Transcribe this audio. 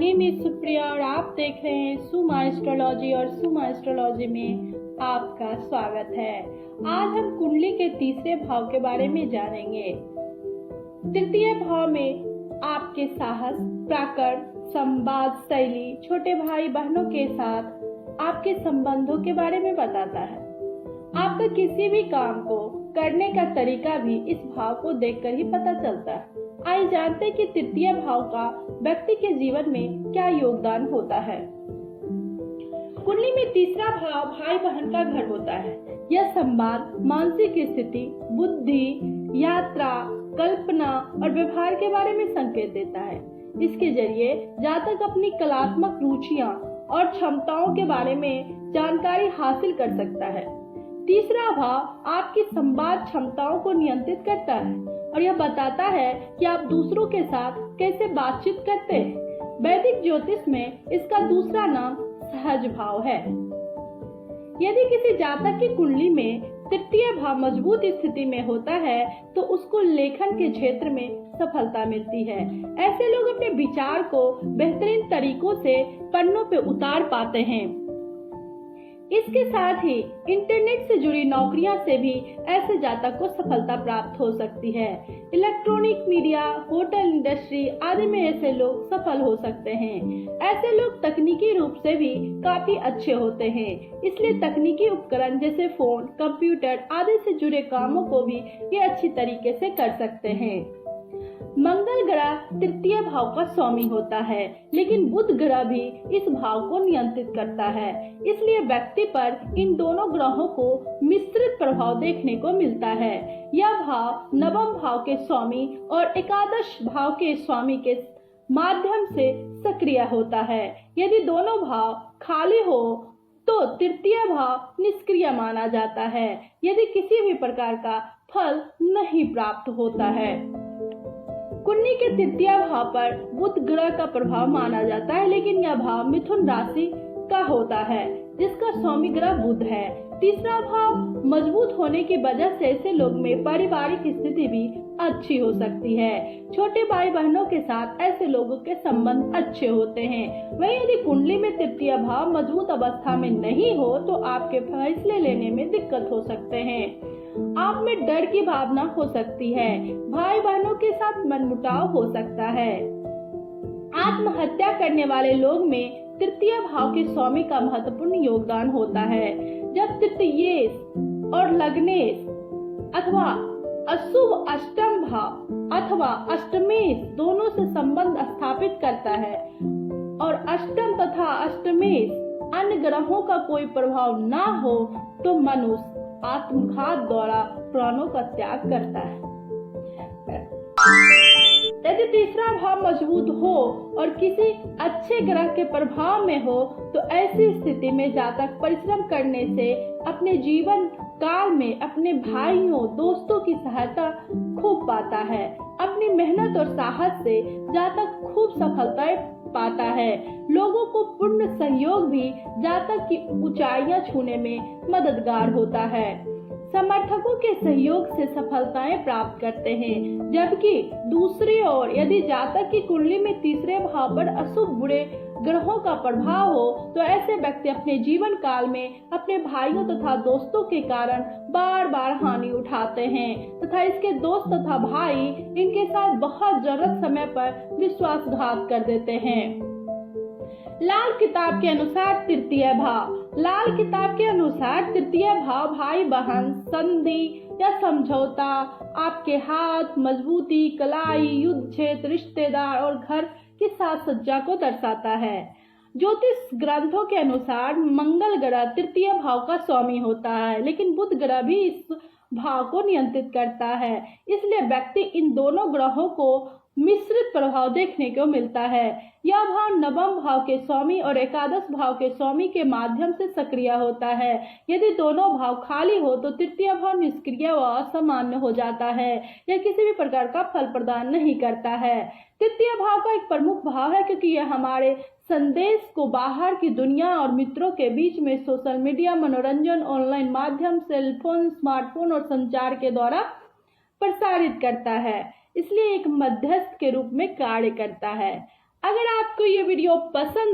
Name is Supriya और आप देख रहे हैं सुमा एस्ट्रोलॉजी और सुमा एस्ट्रोलॉजी में आपका स्वागत है। आज हम कुंडली के तीसरे भाव के बारे में जानेंगे। तृतीय भाव में आपके साहस, प्राकट, संवाद शैली, छोटे भाई बहनों के साथ आपके संबंधों के बारे में बताता है। आपका किसी भी काम को करने का तरीका भी इस भाव को देखकर ही पता चलता है। आइए जानते हैं कि तृतीय भाव का व्यक्ति के जीवन में क्या योगदान होता है। कुंडली में तीसरा भाव भाई बहन का घर होता है। यह संवाद, मानसिक स्थिति, बुद्धि, यात्रा, कल्पना और व्यवहार के बारे में संकेत देता है। इसके जरिए जातक अपनी कलात्मक रुचियां और क्षमताओं के बारे में जानकारी हासिल कर सकता है। तीसरा भाव आपकी संवाद क्षमताओं को नियंत्रित करता है और यह बताता है कि आप दूसरों के साथ कैसे बातचीत करते हैं। वैदिक ज्योतिष में इसका दूसरा नाम सहज भाव है। यदि किसी जातक की कुंडली में तृतीय भाव मजबूत स्थिति में होता है तो उसको लेखन के क्षेत्र में सफलता मिलती है। ऐसे लोग अपने विचार को बेहतरीन तरीकों से पन्नों पे उतार पाते हैं। इसके साथ ही इंटरनेट से जुड़ी नौकरियां से भी ऐसे जातक को सफलता प्राप्त हो सकती है। इलेक्ट्रॉनिक मीडिया, होटल इंडस्ट्री आदि में ऐसे लोग सफल हो सकते हैं। ऐसे लोग तकनीकी रूप से भी काफी अच्छे होते हैं, इसलिए तकनीकी उपकरण जैसे फोन, कंप्यूटर आदि से जुड़े कामों को भी ये अच्छी तरीके से कर सकते हैं। मंगल ग्रह तृतीय भाव का स्वामी होता है, लेकिन बुध ग्रह भी इस भाव को नियंत्रित करता है। इसलिए व्यक्ति पर इन दोनों ग्रहों को मिश्रित प्रभाव देखने को मिलता है। यह भाव नवम भाव के स्वामी और एकादश भाव के स्वामी के माध्यम से सक्रिय होता है। यदि दोनों भाव खाली हो तो तृतीय भाव निष्क्रिय माना जाता है, यदि किसी भी प्रकार का फल नहीं प्राप्त होता है। कुंडली के तृतीय भाव पर बुध ग्रह का प्रभाव माना जाता है, लेकिन यह भाव मिथुन राशि का होता है जिसका स्वामी ग्रह बुध है। तीसरा भाव मजबूत होने की वजह से ऐसे लोग में पारिवारिक स्थिति भी अच्छी हो सकती है। छोटे भाई बहनों के साथ ऐसे लोगों के संबंध अच्छे होते हैं। वहीं यदि कुंडली में तृतीय भाव मजबूत अवस्था में नहीं हो तो आपके फैसले लेने में दिक्कत हो सकते हैं। आप में डर की भावना हो सकती है। भाई बहनों के साथ मनमुटाव हो सकता है। आत्महत्या करने वाले लोग में तृतीय भाव के स्वामी का महत्वपूर्ण योगदान होता है। जब तृतीयेश और लग्नेश अथवा अशुभ अष्टम भाव अथवा अष्टमेश दोनों से संबंध स्थापित करता है और अष्टम तथा अष्टमेश अन्य ग्रहों का कोई प्रभाव ना हो तो मनुष्य आत्मघात द्वारा प्राणों का त्याग करता है। यदि तीसरा भाव मजबूत हो और किसी अच्छे ग्रह के प्रभाव में हो तो ऐसी स्थिति में जातक परिश्रम करने से अपने जीवन काल में अपने भाइयों दोस्तों की सहायता खूब पाता है। अपनी मेहनत और साहस से जातक खूब सफलताएं पाता है। लोगों को पूर्ण सहयोग भी जातक की ऊंचाइयां छूने में मददगार होता है। समर्थकों के सहयोग से सफलताएं प्राप्त करते हैं, जबकि दूसरी ओर यदि जातक की कुंडली में तीसरे भाव पर अशुभ बुरे ग्रहों का प्रभाव हो तो ऐसे व्यक्ति अपने जीवन काल में अपने भाइयों तथा दोस्तों के कारण बार बार हानि उठाते हैं तथा इसके दोस्त तथा भाई इनके साथ बहुत जरूरत समय पर विश्वासघात कर देते हैं। लाल किताब के अनुसार तृतीय भाव भाई बहन, संधि या समझौता, आपके हाथ, मजबूती, कलाई, युद्ध क्षेत्र, रिश्तेदार और घर की साज सज्जा को दर्शाता है। ज्योतिष ग्रंथों के अनुसार मंगल ग्रह तृतीय भाव का स्वामी होता है, लेकिन बुध ग्रह भी इस भाव को नियंत्रित करता है। इसलिए व्यक्ति इन दोनों ग्रहों को मिश्रित प्रभाव देखने को मिलता है। यह भाव नवम भाव के स्वामी और एकादश भाव के स्वामी के माध्यम से सक्रिय होता है। यदि दोनों भाव खाली हो तो तृतीय भाव निष्क्रिय व असामान्य हो जाता है। यह किसी भी प्रकार का फल प्रदान नहीं करता है। तृतीय भाव का एक प्रमुख भाव है क्योंकि यह हमारे संदेश को बाहर की दुनिया और मित्रों के बीच में सोशल मीडिया, मनोरंजन, ऑनलाइन माध्यम, सेलफोन, स्मार्टफोन और संचार के द्वारा प्रसारित करता है। इसलिए एक मध्यस्थ के रूप में कार्य करता है। अगर आपको ये वीडियो पसंद